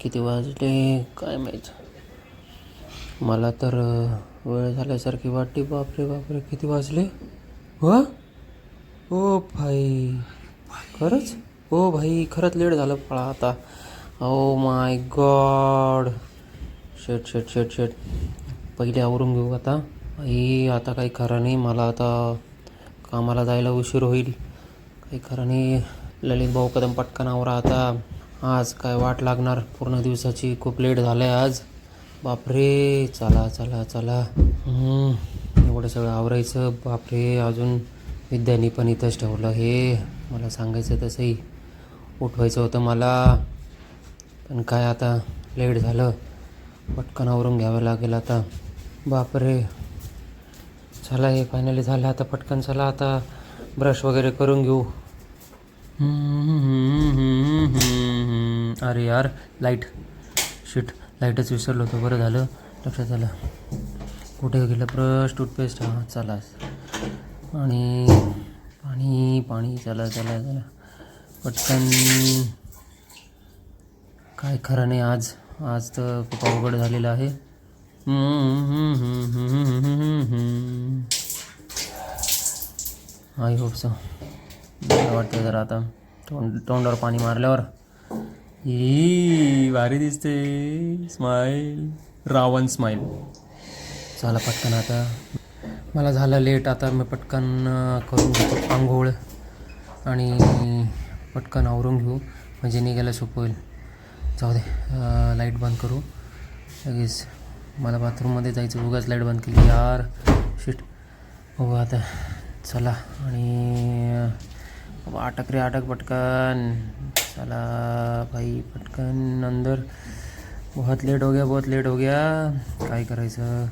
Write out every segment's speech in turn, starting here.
किती वाजले काय माहीत. मला तर वेळ झाल्यासारखी वाटते. बापरे बापरे किती वाजले. वा ओ भाई खरंच. ओ भाई खरंच लेट झालं. पळा आता. Oh my god. Shit shit shit shit. पहिले आवरून घेऊ आता. भाई आता काही खरं नाही. मला आता कामाला जायला उशीर होईल. काही खरं नाही. ललित भाऊ कदम पटकन आवरा आता. आज काय वाट लागणार पूर्ण दिवसाची. खूप लेट झालं आहे आज. बापरे. चला चला चला. एवढं सगळं आवरायचं. बापरे. अजून विद्यानी पण इथंच ठेवलं हे. मला सांगायचं तसंही उठवायचं होतं मला, पण काय आता लेट झालं. पटकन आवरून घ्यावं लागेल आता. बापरे. चला हे फायनली झालं आता. पटकन चला आता ब्रश वगैरे करून घेऊ. अरे यार लाईट. शिट लाईटच विसरलो होतो. बरं झालं लक्षात आलं. कुठे गेलं ब्रश टूथपेस्ट. हां चला. आणि पाणी पाणी. चला चला चला पटकन. काय खरं नाही आज. आज तर खूप अवघड झालेलं आहे. I hope so. मला वाटतं जरा आता तोंडावर पाणी मारल्यावर ही भारी दिसते. स्माईल. रावण स्माईल. चला पटकन आता. मला झालं लेट. आता मी पटकन करून घेतो आंघोळ आणि पटकन आवरून घेऊ म्हणजे निघायला सोपं होईल. जाऊ दे. लाईट बंद करू लगेच. मला बाथरूममध्ये जायचं. उगाच लाईट बंद केली यार. शिट. हो आता चला. आणि अटक रे अटक पटकन. चला भाई पटकन अंदर. बहुत लेट हो गया. काय करायचं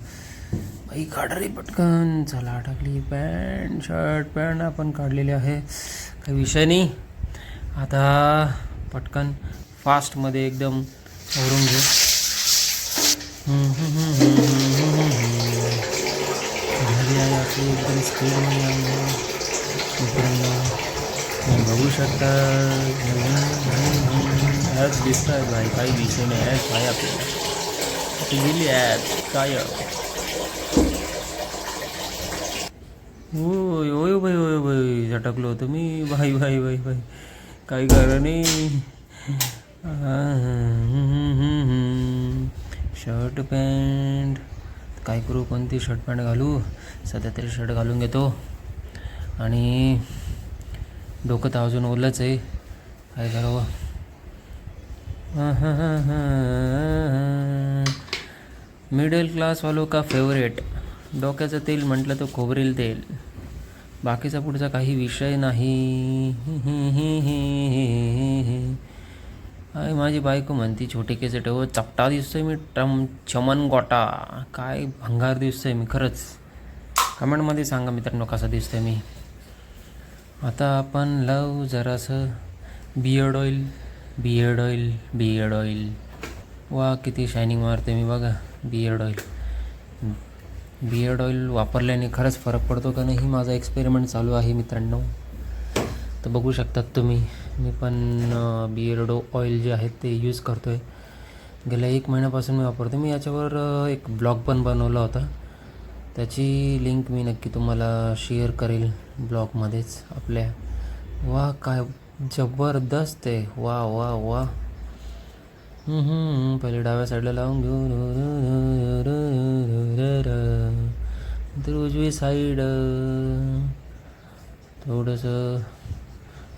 भाई. काढ रे पटकन. चला अटकली. पॅन्ट शर्ट पॅन्ट आपण काढलेले आहे. काही विषय नाही. आता पटकन फास्टमध्ये एकदम आवरून घेऊ. झाली आहे आपली एकदम स्पीडमध्ये आंघोळ. बघू शकता ॲप्स दिसत आहेत भाई. काही विषय नाही. ॲप्स आहे आपल्याला गेली ॲप्स काय. होय होय भाई होय भाई. झटकलो होतो मी भाई भाई भाई भाई. काही खरं नाही. शर्ट पॅन्ट काय करू. कोणती शर्ट पॅन्ट घालू. सध्या तरी शर्ट घालून घेतो. आणि डोकं तर अजून ओलंच आहे. काय करावं. मिडल क्लासवालो का फेवरेट. डोक्याचं तेल म्हटलं तर खोबरेल तेल. बाकीचा पुढचा काही विषय नाही. काय माझी बायको म्हणती छोटे केस ठेव. चपटा दिसतोय मी. चमन गोटा. काय भंगार दिसतोय मी खरंच. कमेंटमध्ये सांगा मित्रांनो कसा दिसतोय मी. आता आपण लावू जरासं beard oil. Beard oil beard oil. वा किती शायनिंग मारते मी बघा. Beard oil. बियर्ड ऑइल वापरल्याने खरंच फरक पडतो का नाही माझा एक्सपेरिमेंट चालू आहे मित्रांनो. तर बघू शकतात तुम्ही. मी पण बियर्ड ऑइल जे आहेत ते यूज करतो आहे. गेल्या 1 महिन्यापासून मी वापरतो. मी याच्यावर एक ब्लॉग पण बनवला होता. त्याची लिंक मी नक्की तुम्हाला शेअर करेल ब्लॉगमध्येच आपल्या. वा काय जबरदस्त आहे. वा वा वा. पहिले डाव्या साईडला लावून घेऊ. तर उजवी साईड. थोडंसं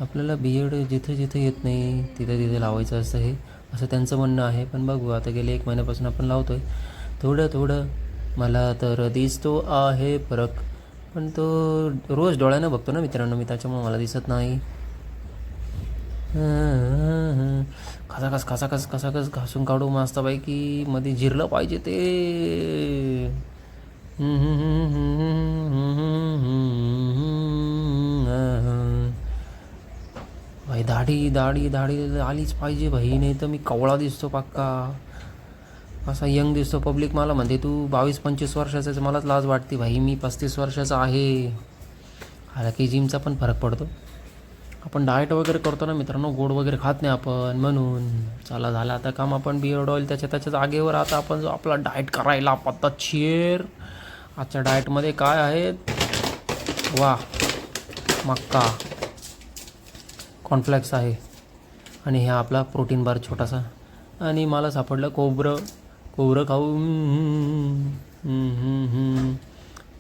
आपल्याला बियर्ड जिथे जिथे येत नाही तिथे तिथे लावायचं असतं हे. असं त्यांचं म्हणणं आहे. पण बघू आता. गेले 1 महिन्यापासून आपण लावतो आहे. थोडं थोडं मला तर दिसतो आहे फरक. पण तो रोज डोळ्यानं बघतो ना मित्रांनो मी. त्याच्यामुळे मला दिसत नाही. खसाखस घासून काढू मस्तपैकी. मध्ये जिरलं पाहिजे ते. भाई दाढी दाढी दाढी आलीच पाहिजे भाई. नाही तर मी कवळा दिसतो पक्का. असा यंग दिसतो. पब्लिक मला म्हणते तू 22-25 वर्षाचा. मलाच लाज वाटते भाई. मी 35 वर्षाचा आहे. हालाकी जिमचा पण फरक पडतो. आपण डाएट वगैरे करतो ना मित्रांनो, गोड वगैरे खात नाही आपण, म्हणून चला झालं आता काम. आपण बिअर्ड ऑइल त्याच्या जागेवर आता आपण जो आपला डाएट करायला पद्धतशीर. आजच्या डाएटमध्ये काय आहेत, वा, मक्का, कॉर्नफ्लेक्स आहे आणि हा आपला प्रोटीन बार छोटासा, आणि मला सापडलं खोबरं खाऊ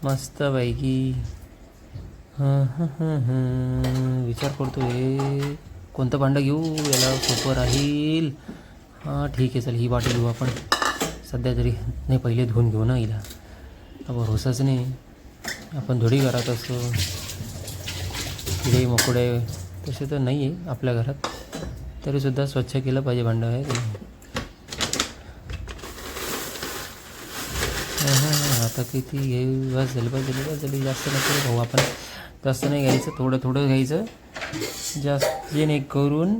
मस्तपैकी. विचार करतो हे कोणतं भांडं घेऊ, याला सोपं राहील. हां ठीक आहे, चल ही बाटली घेऊ आपण सध्या तरी. नाही, पहिले धुवून घेऊ ना हिला, भरोसाच नाही. आपण थोडी घरात असतो, किडे मकोडे तसे तर नाही आहे आपल्या घरात, तरीसुद्धा स्वच्छ केलं पाहिजे भांडं आहे. आता किती घे, बस झाली, जास्त नको भाऊ. आपण जास्त नाही घ्यायचं, थोडं घ्यायचं, जास्त जे करून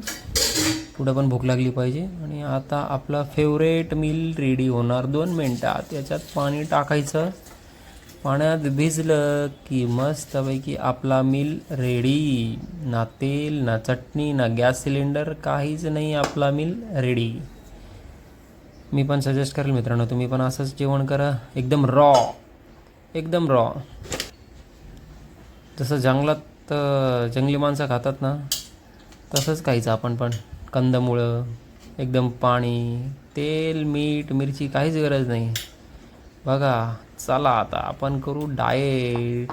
पुढं पण भूक लागली पाहिजे. आणि आता आपला फेवरेट मील रेडी होणार 2 मिनटात. याच्यात पाणी टाकायचं, पाण्यात भिजलं की मस्तपैकी आपला मील रेडी. ना तेल, ना चटणी, ना गॅस सिलेंडर, काहीच नाही, आपला मील रेडी. मी पण सजेस्ट करेल मित्रांनो, तुम्ही पण असंच जेवण करा, एकदम रॉ. जसं जंगलात जंगली माणसं खातात ना, तसंच खायचं आपण पण. कंदमुळं, एकदम पाणी, तेल, मीठ, मिरची, काहीच गरज नाही बघा. चला आता आपण करू डाएट.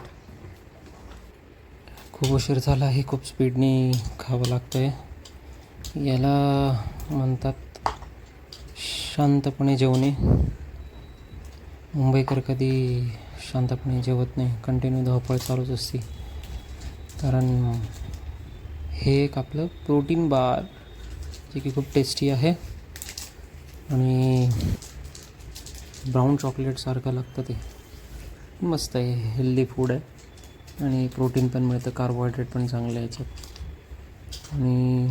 खूप उशीर झाला आहे, खूप स्पीडनी खावं लागतं आहे. याला म्हणतात शांतपणे जेवणे. मुंबईकर कधी शांतपणे जेवत नाही, कंटिन्यू धावपळ चालूच असते. कारण हे एक आपलं प्रोटीन बार, जे की खूप टेस्टी आहे आणि ब्राऊन चॉकलेटसारखं लागतं. ते मस्त आहे, हेल्दी फूड आहे आणि प्रोटीन पण मिळतं, कार्बोहायड्रेट पण चांगलं आहे याच्यात. आणि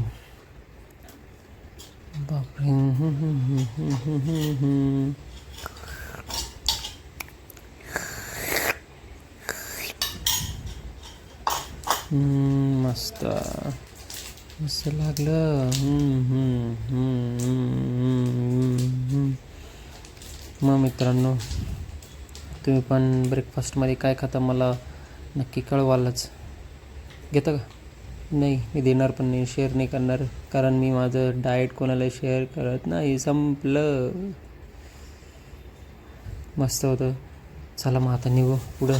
बापरे, मस्त लागलं. मग मित्रांनो, तुम्ही पण ब्रेकफास्टमध्ये काय खाता मला नक्की कळवालच. घेता का? नाही, मी देणार पण नाही, शेअर नाही करणार, कारण मी माझं डाएट कोणाला शेअर करत नाही. संपलं. मस्त होतं. चला मग आता निघू पुढं,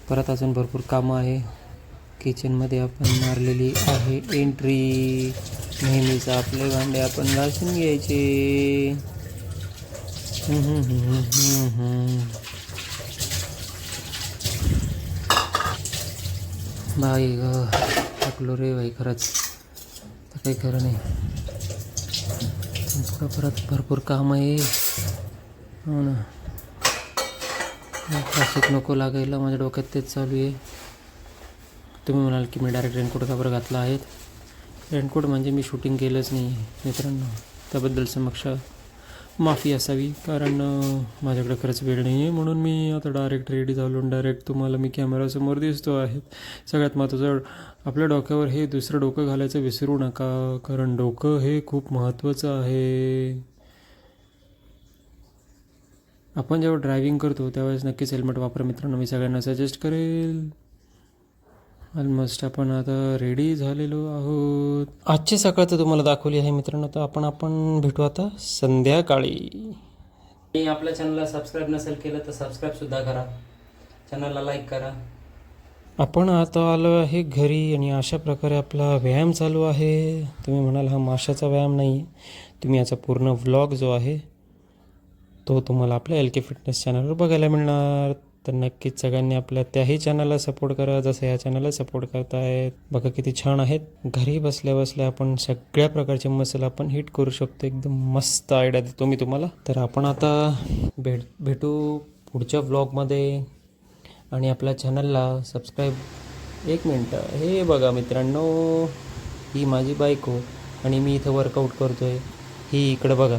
परत अजून भरपूर कामं आहे. किचनमध्ये आपण मारलेली आहे एंट्री. नेहमीच आपले भांडे आपण घासून घ्यायचे. बाई ग, टाकलो रे बाई, खरंच तर काही खरं नाही. पुढं परत भरपूर काम आहे. हो ना, ट्रॅफिक नको लागायला, माझ्या डोक्यात तेच चालू आहे. तुम्ही म्हणाल की मी डायरेक्ट रेनकोट का बरं घातला आहे. रेनकोट म्हणजे मी शूटिंग केलंच नाही मित्रांनो, त्याबद्दल समक्ष माफी असावी, कारण माझ्याकडे खरंच वेळ नाही आहे. म्हणून मी आता डायरेक्ट रेडी झालो, डायरेक्ट तुम्हाला मी कॅमेरासमोर दिसतो आहे. सगळ्यात महत्त्वाचं, आपल्या डोक्यावर हे दुसरं डोकं घालायचं विसरू नका, कारण डोकं हे खूप महत्त्वाचं आहे. आपण जेव्हा ड्रायव्हिंग करतो त्यावेळेस नक्कीच हेल्मेट वापरा मित्रांनो, मी सगळ्यांना सजेस्ट करेल. ऑलमोस्ट आपण आता रेडी झालेलो आहोत. आजची सकाळ तर तुम्हाला दाखवली आहे मित्रांनो, तर आपण भेटू आता संध्याकाळी. आणि आपल्या चॅनलला सबस्क्राईब नसेल केलं तर सबस्क्राईबसुद्धा करा, चॅनलला लाईक करा. आपण आता आलो आहे घरी आणि अशा प्रकारे आपला व्यायाम चालू आहे. तुम्ही म्हणाल हा माशाचा व्यायाम नाही, तुम्ही याचा पूर्ण व्लॉग जो आहे तो तुम्हाला आपल्या LK फिटनेस चॅनलवर बघायला मिळणार. तर नक्कीच सगळ्यांनी आपल्या त्याही चॅनलला सपोर्ट करा जसं या चॅनलला सपोर्ट करतायत. बघा किती छान आहेत. घरी बसल्या बसल्या आपण सगळ्या प्रकारचे मसल आपण हिट करू शकतो. एकदम मस्त आयडिया देतो मी तुम्हाला. तर आपण आता भेटू पुढच्या व्लॉगमध्ये आणि आपल्या चॅनलला सबस्क्राईब. 1 मिनटं, हे बघा मित्रांनो, ही माझी बायको आणि मी इथं वर्कआउट करतो आहे. ही इकडं बघा,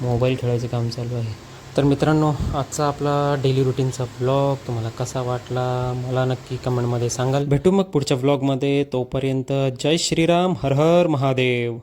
मोबाईल खेळायचं काम चालू आहे. तर मित्रांनो, आजचा आपला डेली रुटीनचा व्लॉग तुम्हाला कसा वाटला मला नक्की कमेंटमध्ये सांगाल. भेटू मग पुढच्या व्लॉगमध्ये. तोपर्यंत जय श्रीराम, हर हर महादेव.